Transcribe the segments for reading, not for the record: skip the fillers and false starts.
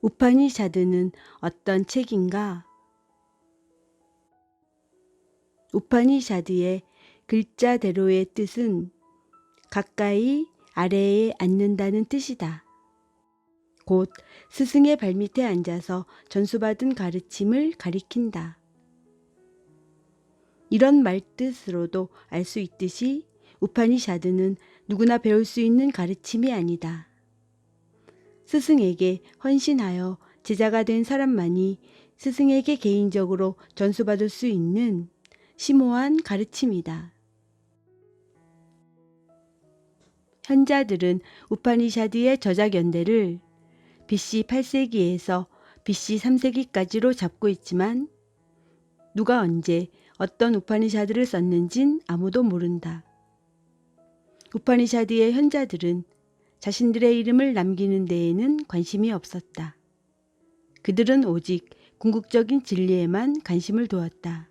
우파니샤드는 어떤 책인가? 우파니샤드의 글자대로의 뜻은 가까이 아래에 앉는다는 뜻이다. 곧 스승의 발밑에 앉아서 전수받은 가르침을 가리킨다. 이런 말뜻으로도 알 수 있듯이 우파니샤드는 누구나 배울 수 있는 가르침이 아니다. 스승에게 헌신하여 제자가 된 사람만이 스승에게 개인적으로 전수받을 수 있는 심오한 가르침이다. 현자들은 우파니샤드의 저작 연대를 BC 8세기에서 BC 3세기까지로 잡고 있지만 누가 언제 어떤 우파니샤드를 썼는진 아무도 모른다. 우파니샤드의 현자들은 자신들의 이름을 남기는 데에는 관심이 없었다. 그들은 오직 궁극적인 진리에만 관심을 두었다.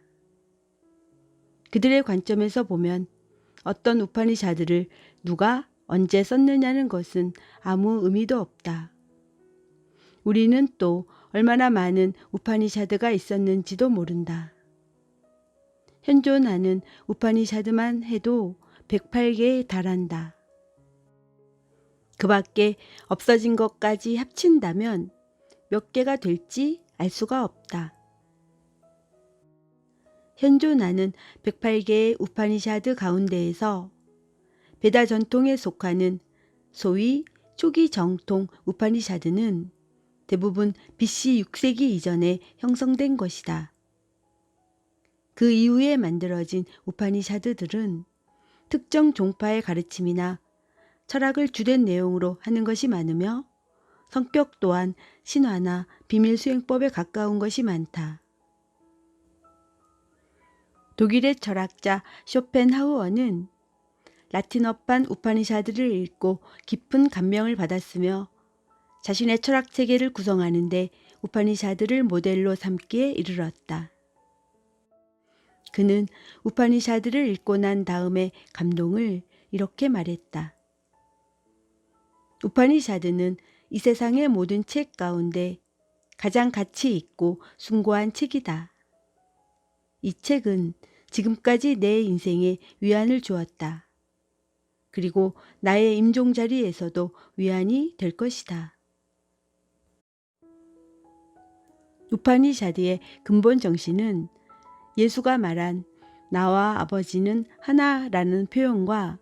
그들의 관점에서 보면 어떤 우파니샤드를 누가 언제 썼느냐는 것은 아무 의미도 없다. 우리는 또 얼마나 많은 우파니샤드가 있었는지도 모른다. 현존하는 우파니샤드만 해도 108개에 달한다. 그 밖에 없어진 것까지 합친다면 몇 개가 될지 알 수가 없다. 현존하는 108개의 우파니샤드 가운데에서 베다 전통에 속하는 소위 초기 정통 우파니샤드는 대부분 BC 6세기 이전에 형성된 것이다. 그 이후에 만들어진 우파니샤드들은 특정 종파의 가르침이나 철학을 주된 내용으로 하는 것이 많으며 성격 또한 신화나 비밀 수행법에 가까운 것이 많다. 독일의 철학자 쇼펜하우어는 라틴어판 우파니샤드를 읽고 깊은 감명을 받았으며 자신의 철학 체계를 구성하는 데 우파니샤드를 모델로 삼기에 이르렀다. 그는 우파니샤드를 읽고 난 다음에 감동을 이렇게 말했다. 우파니샤드는 이 세상의 모든 책 가운데 가장 가치 있고 숭고한 책이다. 이 책은 지금까지 내 인생에 위안을 주었다. 그리고 나의 임종자리에서도 위안이 될 것이다. 우파니샤드의 근본 정신은 예수가 말한 나와 아버지는 하나라는 표현과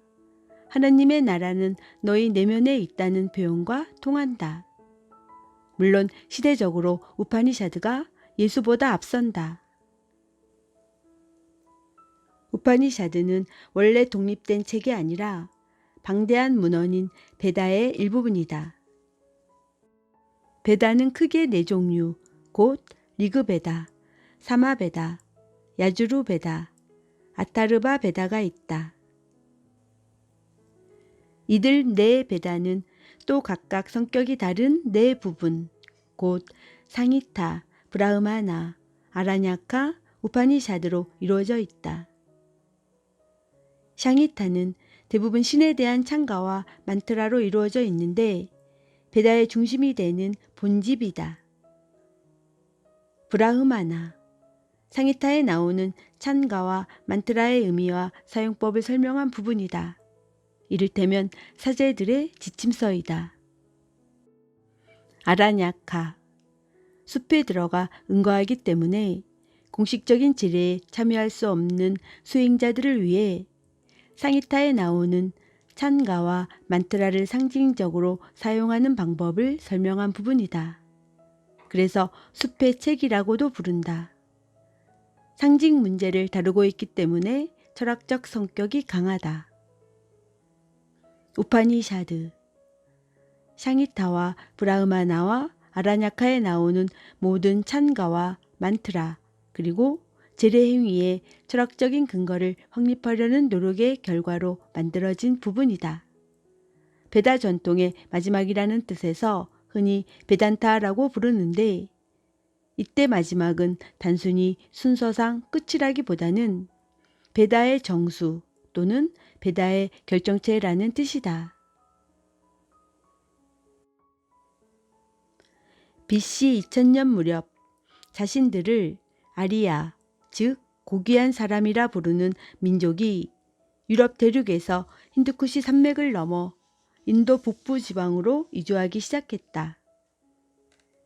하나님의 나라는 너희 내면에 있다는 표현과 통한다. 물론 시대적으로 우파니샤드가 예수보다 앞선다. 우파니샤드는 원래 독립된 책이 아니라 방대한 문헌인 베다의 일부분이다. 베다는 크게 네 종류, 곧 리그베다, 사마베다, 야주르베다, 아타르바 베다가 있다. 이들 네 베다는 또 각각 성격이 다른 네 부분, 곧 상히타, 브라흐마나, 아라냐카, 우파니샤드로 이루어져 있다. 샹히타는 대부분 신에 대한 찬가와 만트라로 이루어져 있는데 베다의 중심이 되는 본집이다. 브라흐마나, 상히타에 나오는 찬가와 만트라의 의미와 사용법을 설명한 부분이다. 이를테면 사제들의 지침서이다. 아라냐카, 숲에 들어가 응거하기 때문에 공식적인 지례에 참여할 수 없는 수행자들을 위해 상히타에 나오는 찬가와 만트라를 상징적으로 사용하는 방법을 설명한 부분이다. 그래서 숲의 책이라고도 부른다. 상징 문제를 다루고 있기 때문에 철학적 성격이 강하다. 우파니샤드, 샹히타와 브라흐마나와 아라냐카에 나오는 모든 찬가와 만트라 그리고 제례 행위의 철학적인 근거를 확립하려는 노력의 결과로 만들어진 부분이다. 베다 전통의 마지막이라는 뜻에서 흔히 베단타라고 부르는데 이때 마지막은 단순히 순서상 끝이라기보다는 베다의 정수 또는 베다의 결정체라는 뜻이다. BC 2000년 무렵 자신들을 아리아, 즉 고귀한 사람이라 부르는 민족이 유럽 대륙에서 힌두쿠시 산맥을 넘어 인도 북부 지방으로 이주하기 시작했다.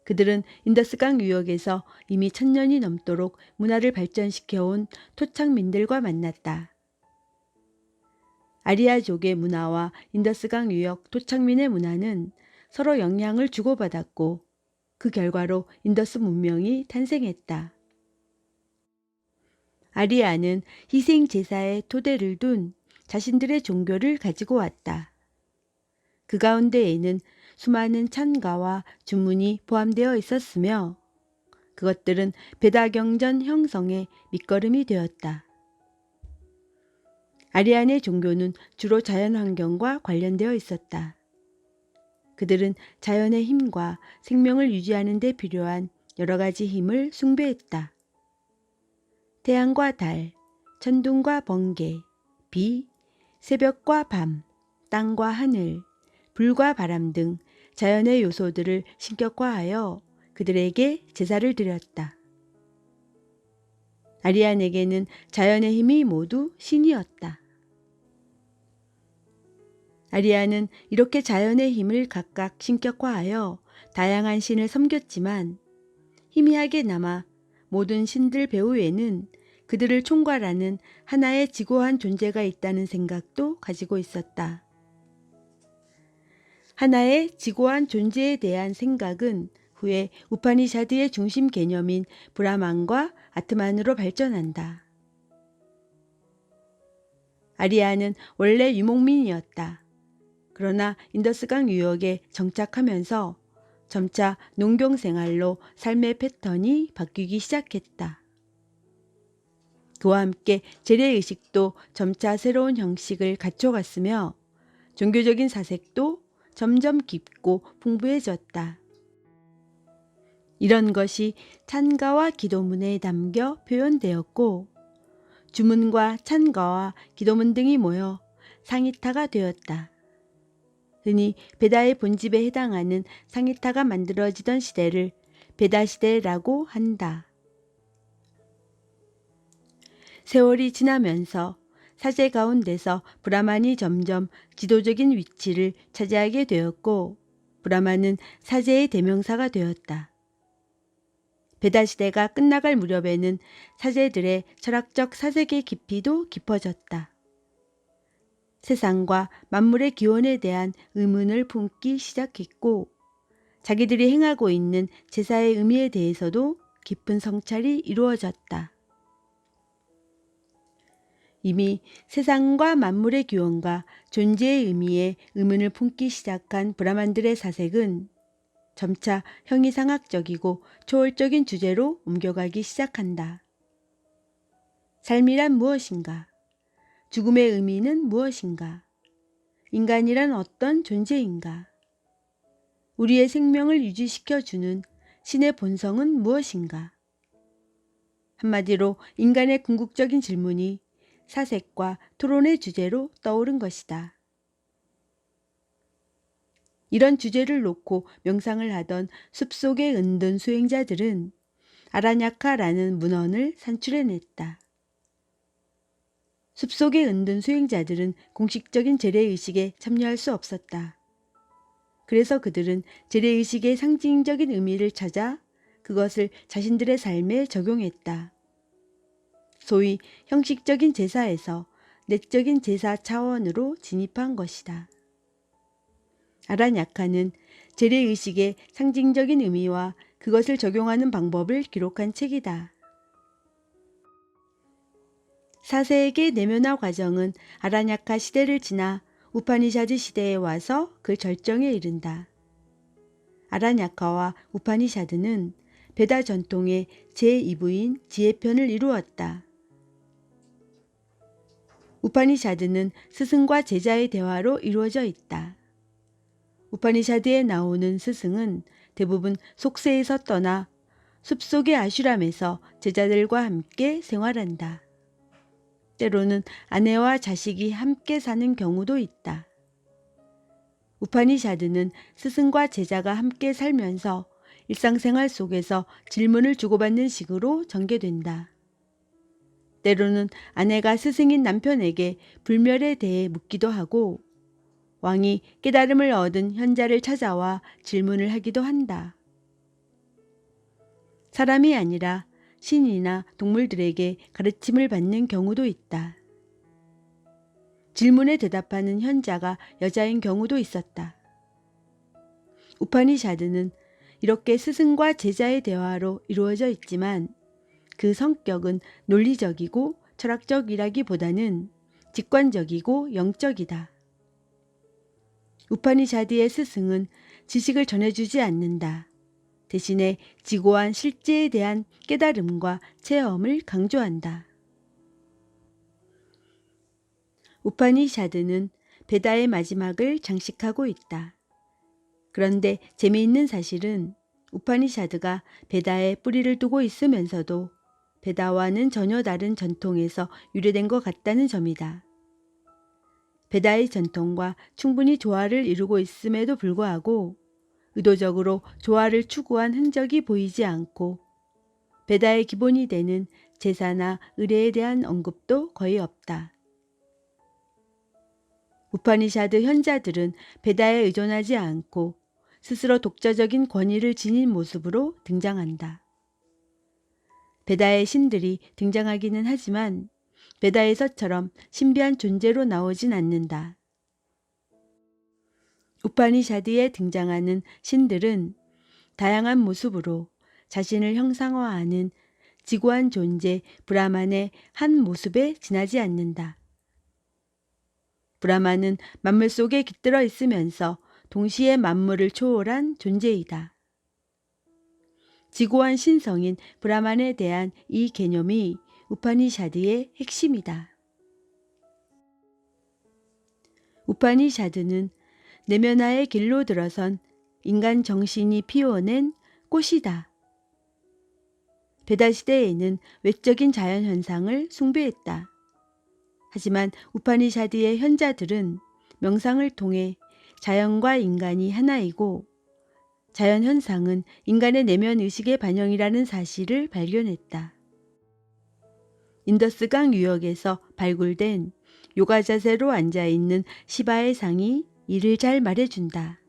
그들은 인더스강 유역에서 이미 1000년이 넘도록 문화를 발전시켜온 토착민들과 만났다. 아리아족의 문화와 인더스강 유역 토착민의 문화는 서로 영향을 주고받았고 그 결과로 인더스 문명이 탄생했다. 아리아는 희생 제사에 토대를 둔 자신들의 종교를 가지고 왔다. 그 가운데에는 수많은 찬가와 주문이 포함되어 있었으며 그것들은 베다경전 형성의 밑거름이 되었다. 아리안의 종교는 주로 자연환경과 관련되어 있었다. 그들은 자연의 힘과 생명을 유지하는 데 필요한 여러 가지 힘을 숭배했다. 태양과 달, 천둥과 번개, 비, 새벽과 밤, 땅과 하늘, 불과 바람 등 자연의 요소들을 신격화하여 그들에게 제사를 드렸다. 아리안에게는 자연의 힘이 모두 신이었다. 아리안은 이렇게 자연의 힘을 각각 신격화하여 다양한 신을 섬겼지만 희미하게 남아 모든 신들 배후에는 그들을 총괄하는 하나의 지고한 존재가 있다는 생각도 가지고 있었다. 하나의 지고한 존재에 대한 생각은 후에 우파니샤드의 중심 개념인 브라만과 아트만으로 발전한다. 아리아는 원래 유목민이었다. 그러나 인더스강 유역에 정착하면서 점차 농경 생활로 삶의 패턴이 바뀌기 시작했다. 그와 함께 재래의식도 점차 새로운 형식을 갖춰갔으며 종교적인 사색도 점점 깊고 풍부해졌다. 이런 것이 찬가와 기도문에 담겨 표현되었고 주문과 찬가와 기도문 등이 모여 상히타가 되었다. 흔히 베다의 본집에 해당하는 상히타가 만들어지던 시대를 베다 시대라고 한다. 세월이 지나면서 사제 가운데서 브라만이 점점 지도적인 위치를 차지하게 되었고 브라만은 사제의 대명사가 되었다. 베다 시대가 끝나갈 무렵에는 사제들의 철학적 사색의 깊이도 깊어졌다. 세상과 만물의 기원에 대한 의문을 품기 시작했고 자기들이 행하고 있는 제사의 의미에 대해서도 깊은 성찰이 이루어졌다. 이미 세상과 만물의 기원과 존재의 의미에 의문을 품기 시작한 브라만들의 사색은 점차 형이상학적이고 초월적인 주제로 옮겨가기 시작한다. 삶이란 무엇인가? 죽음의 의미는 무엇인가? 인간이란 어떤 존재인가? 우리의 생명을 유지시켜주는 신의 본성은 무엇인가? 한마디로 인간의 궁극적인 질문이 사색과 토론의 주제로 떠오른 것이다. 이런 주제를 놓고 명상을 하던 숲속의 은둔 수행자들은 아라냐카라는 문헌을 산출해냈다. 숲속의 은둔 수행자들은 공식적인 재래의식에 참여할 수 없었다. 그래서 그들은 재래의식의 상징적인 의미를 찾아 그것을 자신들의 삶에 적용했다. 소위 형식적인 제사에서 내적인 제사 차원으로 진입한 것이다. 아라냐카는 재래의식의 상징적인 의미와 그것을 적용하는 방법을 기록한 책이다. 사세에게 내면화 과정은 아라냐카 시대를 지나 우파니샤드 시대에 와서 그 절정에 이른다. 아라냐카와 우파니샤드는 베다 전통의 제2부인 지혜편을 이루었다. 우파니샤드는 스승과 제자의 대화로 이루어져 있다. 우파니샤드에 나오는 스승은 대부분 속세에서 떠나 숲속의 아슈람에서 제자들과 함께 생활한다. 때로는 아내와 자식이 함께 사는 경우도 있다. 우파니샤드는 스승과 제자가 함께 살면서 일상생활 속에서 질문을 주고받는 식으로 전개된다. 때로는 아내가 스승인 남편에게 불멸에 대해 묻기도 하고 왕이 깨달음을 얻은 현자를 찾아와 질문을 하기도 한다. 사람이 아니라 신이나 동물들에게 가르침을 받는 경우도 있다. 질문에 대답하는 현자가 여자인 경우도 있었다. 우파니샤드는 이렇게 스승과 제자의 대화로 이루어져 있지만 그 성격은 논리적이고 철학적이라기보다는 직관적이고 영적이다. 우파니샤드의 스승은 지식을 전해주지 않는다. 대신에 지고한 실제에 대한 깨달음과 체험을 강조한다. 우파니샤드는 베다의 마지막을 장식하고 있다. 그런데 재미있는 사실은 우파니샤드가 베다에 뿌리를 두고 있으면서도 베다와는 전혀 다른 전통에서 유래된 것 같다는 점이다. 베다의 전통과 충분히 조화를 이루고 있음에도 불구하고 의도적으로 조화를 추구한 흔적이 보이지 않고 베다의 기본이 되는 제사나 의례에 대한 언급도 거의 없다. 우파니샤드 현자들은 베다에 의존하지 않고 스스로 독자적인 권위를 지닌 모습으로 등장한다. 베다의 신들이 등장하기는 하지만 베다에서처럼 신비한 존재로 나오진 않는다. 우파니샤드에 등장하는 신들은 다양한 모습으로 자신을 형상화하는 지고한 존재 브라만의 한 모습에 지나지 않는다. 브라만은 만물 속에 깃들어 있으면서 동시에 만물을 초월한 존재이다. 지고한 신성인 브라만에 대한 이 개념이 우파니샤드의 핵심이다. 우파니샤드는 내면화의 길로 들어선 인간 정신이 피워낸 꽃이다. 베다 시대에는 외적인 자연 현상을 숭배했다. 하지만 우파니샤드의 현자들은 명상을 통해 자연과 인간이 하나이고 자연 현상은 인간의 내면 의식의 반영이라는 사실을 발견했다. 인더스강 유역에서 발굴된 요가 자세로 앉아있는 시바의 상이 이를 잘 말해준다.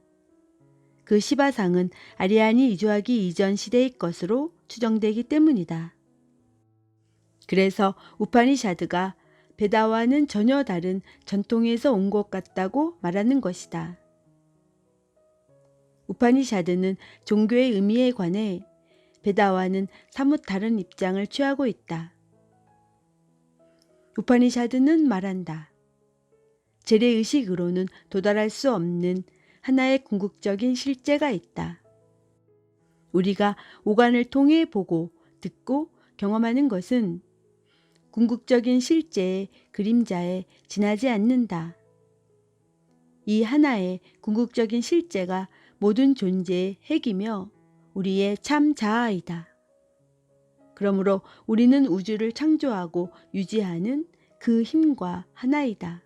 그 시바상은 아리안이 이주하기 이전 시대의 것으로 추정되기 때문이다. 그래서 우파니샤드가 베다와는 전혀 다른 전통에서 온 것 같다고 말하는 것이다. 우파니샤드는 종교의 의미에 관해 베다와는 사뭇 다른 입장을 취하고 있다. 우파니샤드는 말한다. 재래의식으로는 도달할 수 없는 하나의 궁극적인 실제가 있다. 우리가 오감을 통해 보고 듣고 경험하는 것은 궁극적인 실제의 그림자에 지나지 않는다. 이 하나의 궁극적인 실제가 모든 존재의 핵이며 우리의 참 자아이다. 그러므로 우리는 우주를 창조하고 유지하는 그 힘과 하나이다.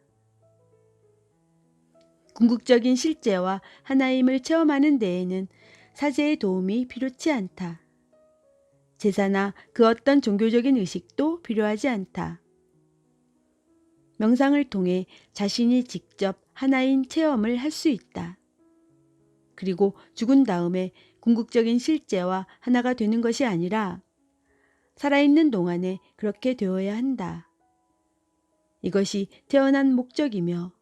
궁극적인 실제와 하나임을 체험하는 데에는 사제의 도움이 필요치 않다. 제사나 그 어떤 종교적인 의식도 필요하지 않다. 명상을 통해 자신이 직접 하나인 체험을 할 수 있다. 그리고 죽은 다음에 궁극적인 실제와 하나가 되는 것이 아니라 살아있는 동안에 그렇게 되어야 한다. 이것이 태어난 목적이며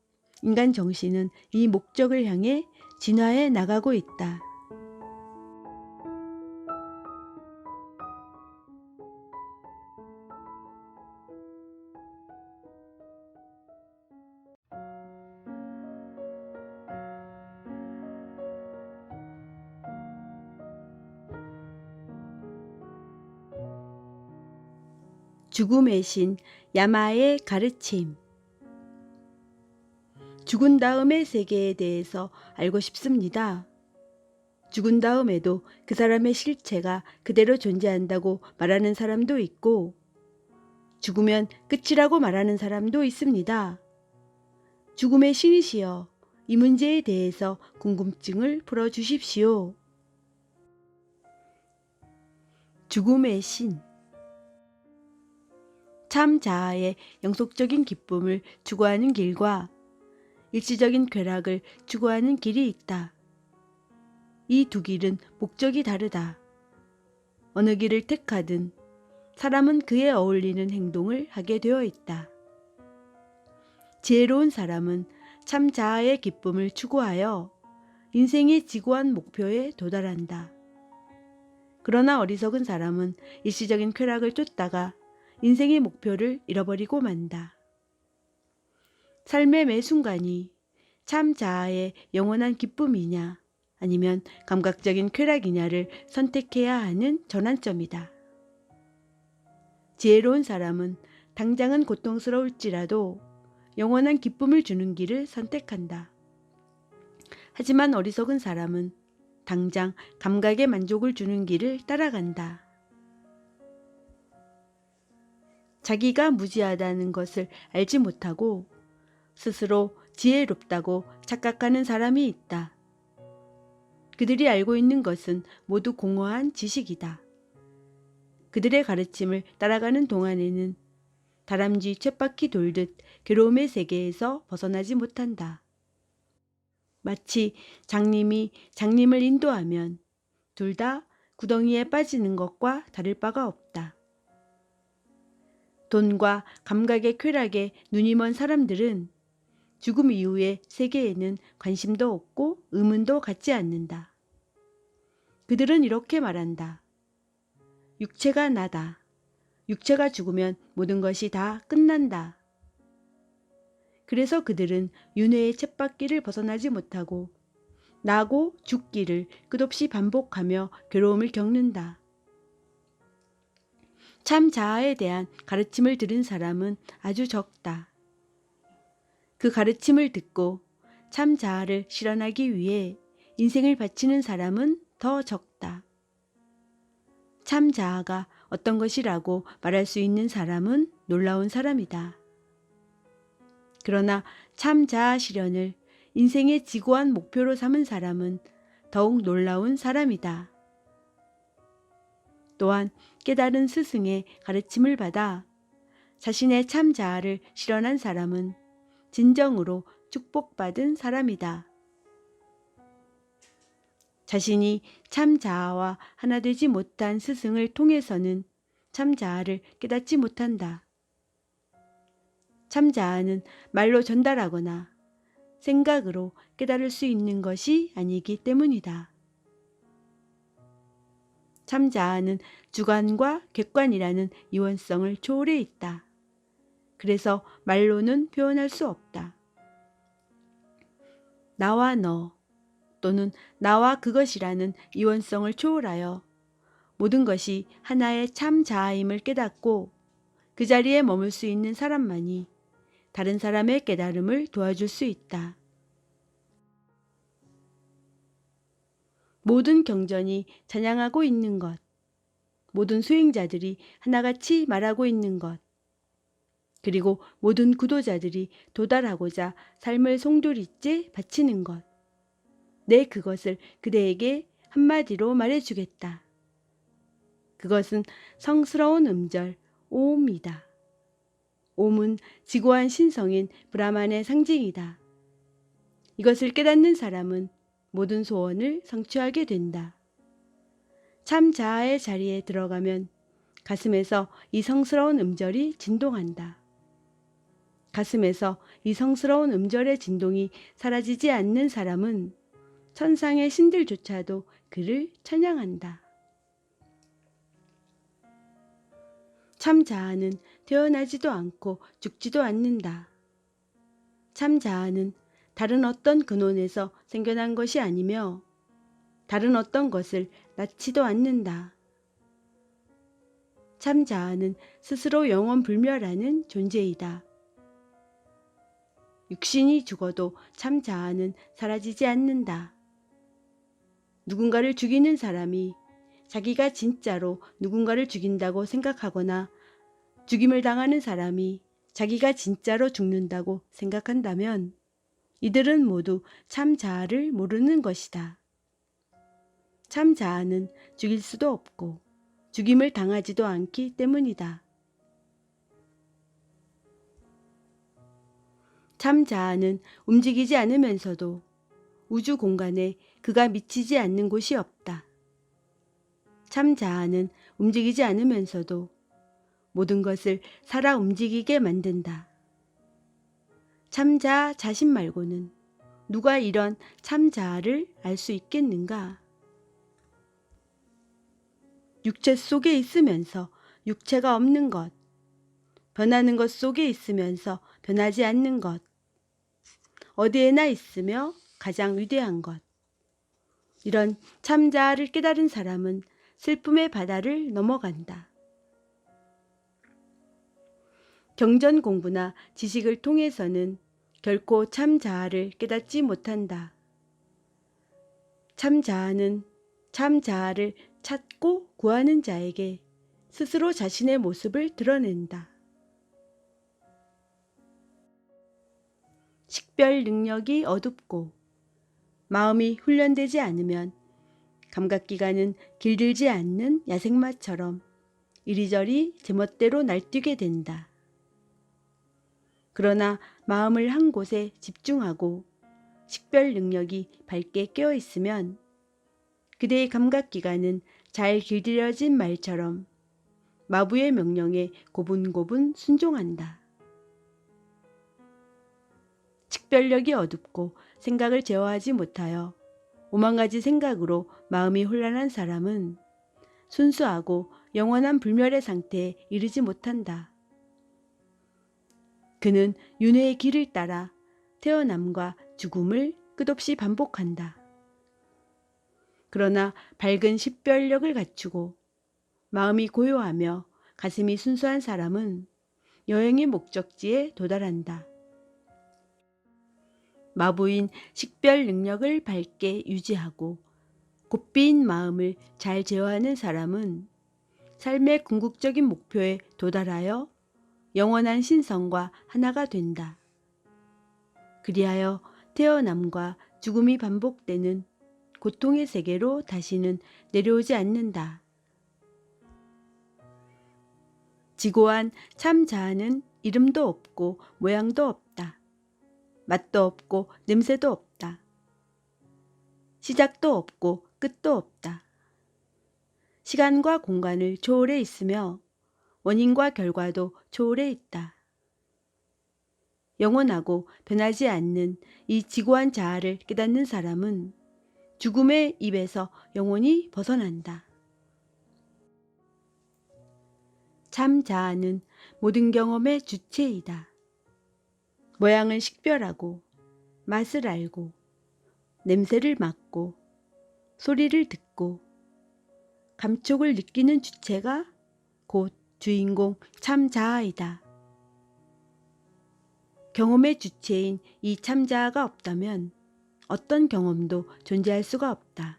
인간 정신은 이 목적을 향해 진화해 나가고 있다. 죽음의 신 야마의 가르침. 죽은 다음의 세계에 대해서 알고 싶습니다. 죽은 다음에도 그 사람의 실체가 그대로 존재한다고 말하는 사람도 있고 죽으면 끝이라고 말하는 사람도 있습니다. 죽음의 신이시여, 이 문제에 대해서 궁금증을 풀어주십시오. 죽음의 신. 참 자아의 영속적인 기쁨을 추구하는 길과 일시적인 쾌락을 추구하는 길이 있다. 이 두 길은 목적이 다르다. 어느 길을 택하든 사람은 그에 어울리는 행동을 하게 되어 있다. 지혜로운 사람은 참 자아의 기쁨을 추구하여 인생의 지구한 목표에 도달한다. 그러나 어리석은 사람은 일시적인 쾌락을 쫓다가 인생의 목표를 잃어버리고 만다. 삶의 매 순간이 참 자아의 영원한 기쁨이냐 아니면 감각적인 쾌락이냐를 선택해야 하는 전환점이다. 지혜로운 사람은 당장은 고통스러울지라도 영원한 기쁨을 주는 길을 선택한다. 하지만 어리석은 사람은 당장 감각의 만족을 주는 길을 따라간다. 자기가 무지하다는 것을 알지 못하고 스스로 지혜롭다고 착각하는 사람이 있다. 그들이 알고 있는 것은 모두 공허한 지식이다. 그들의 가르침을 따라가는 동안에는 다람쥐 쳇바퀴 돌듯 괴로움의 세계에서 벗어나지 못한다. 마치 장님이 장님을 인도하면 둘 다 구덩이에 빠지는 것과 다를 바가 없다. 돈과 감각의 쾌락에 눈이 먼 사람들은 죽음 이후의 세계에는 관심도 없고 의문도 갖지 않는다. 그들은 이렇게 말한다. 육체가 나다. 육체가 죽으면 모든 것이 다 끝난다. 그래서 그들은 윤회의 쳇바퀴를 벗어나지 못하고 나고 죽기를 끝없이 반복하며 괴로움을 겪는다. 참 자아에 대한 가르침을 들은 사람은 아주 적다. 그 가르침을 듣고 참 자아를 실현하기 위해 인생을 바치는 사람은 더 적다. 참 자아가 어떤 것이라고 말할 수 있는 사람은 놀라운 사람이다. 그러나 참 자아 실현을 인생의 지고한 목표로 삼은 사람은 더욱 놀라운 사람이다. 또한 깨달은 스승의 가르침을 받아 자신의 참 자아를 실현한 사람은 진정으로 축복받은 사람이다. 자신이 참 자아와 하나 되지 못한 스승을 통해서는 참 자아를 깨닫지 못한다. 참 자아는 말로 전달하거나 생각으로 깨달을 수 있는 것이 아니기 때문이다. 참 자아는 주관과 객관이라는 이원성을 초월해 있다. 그래서 말로는 표현할 수 없다. 나와 너 또는 나와 그것이라는 이원성을 초월하여 모든 것이 하나의 참 자아임을 깨닫고 그 자리에 머물 수 있는 사람만이 다른 사람의 깨달음을 도와줄 수 있다. 모든 경전이 찬양하고 있는 것, 모든 수행자들이 하나같이 말하고 있는 것, 그리고 모든 구도자들이 도달하고자 삶을 송두리째 바치는 것. 내 그것을 그대에게 한마디로 말해주겠다. 그것은 성스러운 음절 오음이다. 옴은 지고한 신성인 브라만의 상징이다. 이것을 깨닫는 사람은 모든 소원을 성취하게 된다. 참 자아의 자리에 들어가면 가슴에서 이 성스러운 음절이 진동한다. 가슴에서 이 성스러운 음절의 진동이 사라지지 않는 사람은 천상의 신들조차도 그를 찬양한다. 참 자아는 태어나지도 않고 죽지도 않는다. 참 자아는 다른 어떤 근원에서 생겨난 것이 아니며 다른 어떤 것을 낳지도 않는다. 참 자아는 스스로 영원불멸하는 존재이다. 육신이 죽어도 참 자아는 사라지지 않는다. 누군가를 죽이는 사람이 자기가 진짜로 누군가를 죽인다고 생각하거나 죽임을 당하는 사람이 자기가 진짜로 죽는다고 생각한다면 이들은 모두 참 자아를 모르는 것이다. 참 자아는 죽일 수도 없고 죽임을 당하지도 않기 때문이다. 참 자아는 움직이지 않으면서도 우주 공간에 그가 미치지 않는 곳이 없다. 참 자아는 움직이지 않으면서도 모든 것을 살아 움직이게 만든다. 참 자아 자신 말고는 누가 이런 참 자아를 알 수 있겠는가? 육체 속에 있으면서 육체가 없는 것, 변하는 것 속에 있으면서 변하지 않는 것, 어디에나 있으며 가장 위대한 것. 이런 참 자아를 깨달은 사람은 슬픔의 바다를 넘어간다. 경전 공부나 지식을 통해서는 결코 참 자아를 깨닫지 못한다. 참 자아는 참 자아를 찾고 구하는 자에게 스스로 자신의 모습을 드러낸다. 식별 능력이 어둡고 마음이 훈련되지 않으면 감각기관은 길들지 않는 야생마처럼 이리저리 제멋대로 날뛰게 된다. 그러나 마음을 한 곳에 집중하고 식별 능력이 밝게 깨어 있으면 그대의 감각기관은 잘 길들여진 말처럼 마부의 명령에 고분고분 순종한다. 식별력이 어둡고 생각을 제어하지 못하여 오만 가지 생각으로 마음이 혼란한 사람은 순수하고 영원한 불멸의 상태에 이르지 못한다. 그는 윤회의 길을 따라 태어남과 죽음을 끝없이 반복한다. 그러나 밝은 식별력을 갖추고 마음이 고요하며 가슴이 순수한 사람은 여행의 목적지에 도달한다. 마부인 식별 능력을 밝게 유지하고 곱비인 마음을 잘 제어하는 사람은 삶의 궁극적인 목표에 도달하여 영원한 신성과 하나가 된다. 그리하여 태어남과 죽음이 반복되는 고통의 세계로 다시는 내려오지 않는다. 지고한 참 자아는 이름도 없고 모양도 없다. 맛도 없고 냄새도 없다. 시작도 없고 끝도 없다. 시간과 공간을 초월해 있으며 원인과 결과도 초월해 있다. 영원하고 변하지 않는 이 지고한 자아를 깨닫는 사람은 죽음의 입에서 영원히 벗어난다. 참 자아는 모든 경험의 주체이다. 모양을 식별하고 맛을 알고 냄새를 맡고 소리를 듣고 감촉을 느끼는 주체가 곧 주인공 참 자아이다. 경험의 주체인 이 참 자아가 없다면 어떤 경험도 존재할 수가 없다.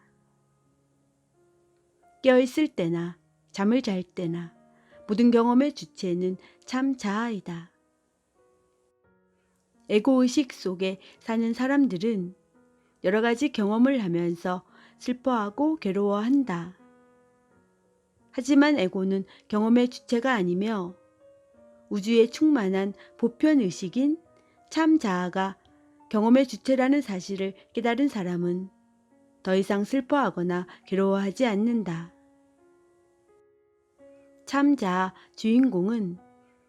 깨어있을 때나 잠을 잘 때나 모든 경험의 주체는 참 자아이다. 에고의식 속에 사는 사람들은 여러 가지 경험을 하면서 슬퍼하고 괴로워한다. 하지만 에고는 경험의 주체가 아니며 우주에 충만한 보편의식인 참 자아가 경험의 주체라는 사실을 깨달은 사람은 더 이상 슬퍼하거나 괴로워하지 않는다. 참 자아 주인공은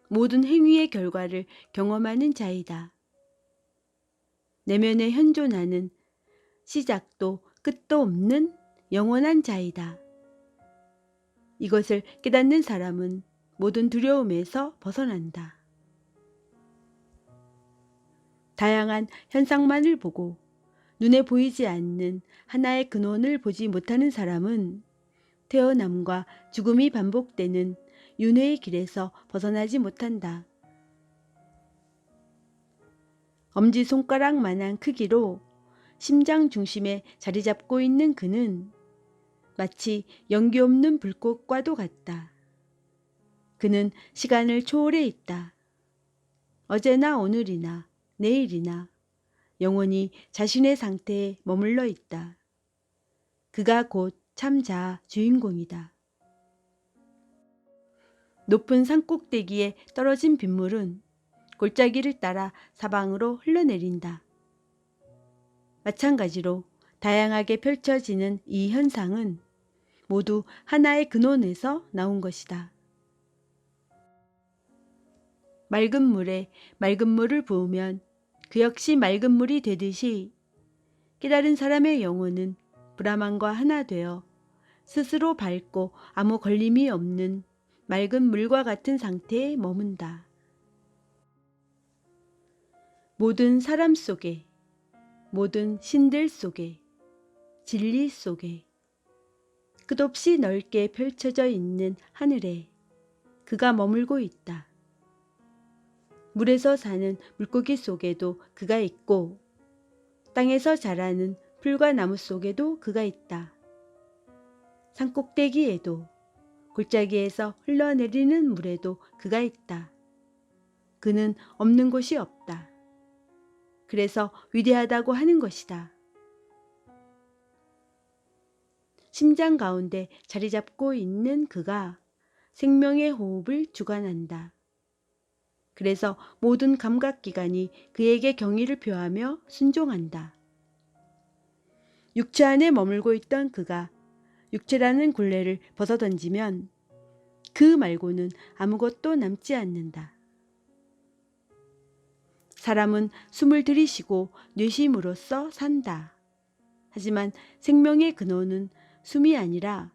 모든 행위의 결과를 경험하는 자이다. 내면에 현존하는 시작도 끝도 없는 영원한 자이다. 이것을 깨닫는 사람은 모든 두려움에서 벗어난다. 다양한 현상만을 보고 눈에 보이지 않는 하나의 근원을 보지 못하는 사람은 태어남과 죽음이 반복되는 윤회의 길에서 벗어나지 못한다. 엄지손가락만한 크기로 심장 중심에 자리 잡고 있는 그는 마치 연기 없는 불꽃과도 같다. 그는 시간을 초월해 있다. 어제나 오늘이나 내일이나 영원히 자신의 상태에 머물러 있다. 그가 곧 참 자아 주인공이다. 높은 산 꼭대기에 떨어진 빗물은 골짜기를 따라 사방으로 흘러내린다. 마찬가지로 다양하게 펼쳐지는 이 현상은 모두 하나의 근원에서 나온 것이다. 맑은 물에 맑은 물을 부으면 그 역시 맑은 물이 되듯이 깨달은 사람의 영혼은 브라만과 하나 되어 스스로 밝고 아무 걸림이 없는 맑은 물과 같은 상태에 머문다. 모든 사람 속에, 모든 신들 속에, 진리 속에, 끝없이 넓게 펼쳐져 있는 하늘에 그가 머물고 있다. 물에서 사는 물고기 속에도 그가 있고 땅에서 자라는 풀과 나무 속에도 그가 있다. 산꼭대기에도 골짜기에서 흘러내리는 물에도 그가 있다. 그는 없는 곳이 없다. 그래서 위대하다고 하는 것이다. 심장 가운데 자리 잡고 있는 그가 생명의 호흡을 주관한다. 그래서 모든 감각기관이 그에게 경의를 표하며 순종한다. 육체 안에 머물고 있던 그가 육체라는 굴레를 벗어던지면 그 말고는 아무것도 남지 않는다. 사람은 숨을 들이쉬고 뇌심으로써 산다. 하지만 생명의 근원은 숨이 아니라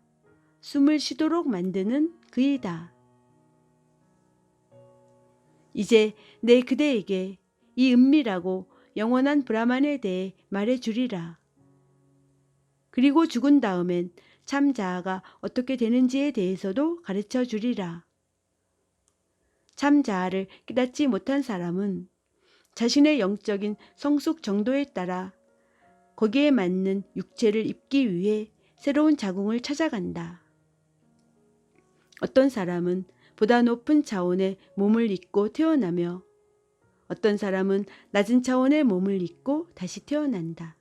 숨을 쉬도록 만드는 그이다. 이제 내 그대에게 이 은밀하고 영원한 브라만에 대해 말해주리라. 그리고 죽은 다음엔 참 자아가 어떻게 되는지에 대해서도 가르쳐 주리라. 참 자아를 깨닫지 못한 사람은 자신의 영적인 성숙 정도에 따라 거기에 맞는 육체를 입기 위해 새로운 자궁을 찾아간다. 어떤 사람은 보다 높은 차원의 몸을 입고 태어나며 어떤 사람은 낮은 차원의 몸을 입고 다시 태어난다.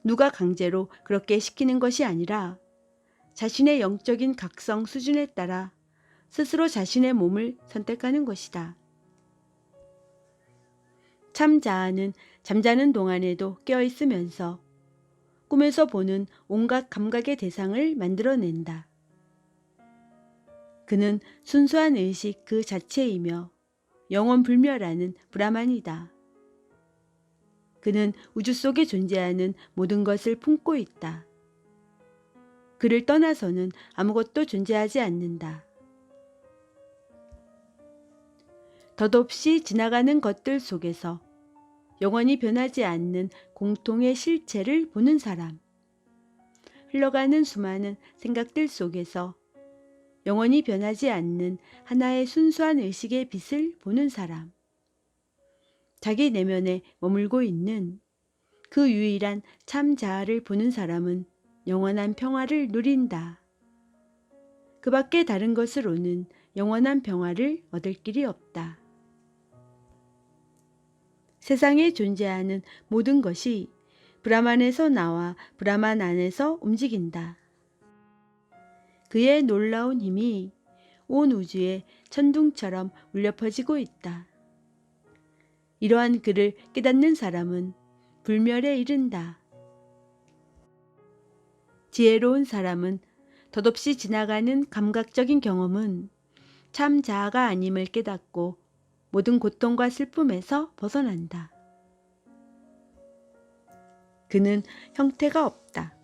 누가 강제로 그렇게 시키는 것이 아니라 자신의 영적인 각성 수준에 따라 스스로 자신의 몸을 선택하는 것이다. 참 자아는 잠자는 동안에도 깨어있으면서 꿈에서 보는 온갖 감각의 대상을 만들어낸다. 그는 순수한 의식 그 자체이며 영원불멸하는 브라만이다. 그는 우주 속에 존재하는 모든 것을 품고 있다. 그를 떠나서는 아무것도 존재하지 않는다. 덧없이 지나가는 것들 속에서 영원히 변하지 않는 공통의 실체를 보는 사람. 흘러가는 수많은 생각들 속에서 영원히 변하지 않는 하나의 순수한 의식의 빛을 보는 사람. 자기 내면에 머물고 있는 그 유일한 참 자아를 보는 사람은 영원한 평화를 누린다. 그 밖에 다른 것으로는 영원한 평화를 얻을 길이 없다. 세상에 존재하는 모든 것이 브라만에서 나와 브라만 안에서 움직인다. 그의 놀라운 힘이 온 우주에 천둥처럼 울려 퍼지고 있다. 이러한 그를 깨닫는 사람은 불멸에 이른다. 지혜로운 사람은 덧없이 지나가는 감각적인 경험은 참 자아가 아님을 깨닫고 모든 고통과 슬픔에서 벗어난다. 그는 형태가 없다.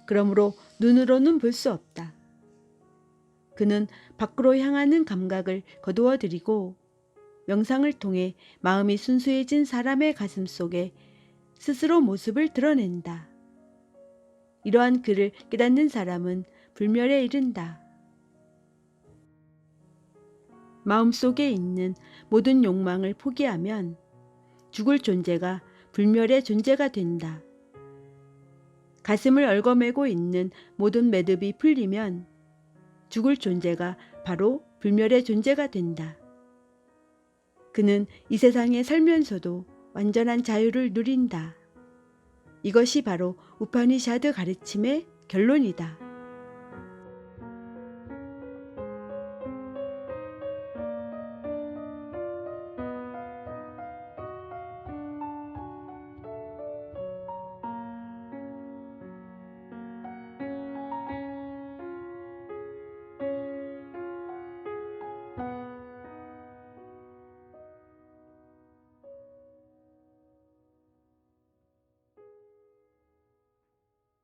그러므로 눈으로는 볼 수 없다. 그는 밖으로 향하는 감각을 거두어들이고 명상을 통해 마음이 순수해진 사람의 가슴 속에 스스로 모습을 드러낸다. 이러한 그를 깨닫는 사람은 불멸에 이른다. 마음속에 있는 모든 욕망을 포기하면 죽을 존재가 불멸의 존재가 된다. 가슴을 얽어매고 있는 모든 매듭이 풀리면 죽을 존재가 바로 불멸의 존재가 된다. 그는 이 세상에 살면서도 완전한 자유를 누린다. 이것이 바로 우파니샤드 가르침의 결론이다.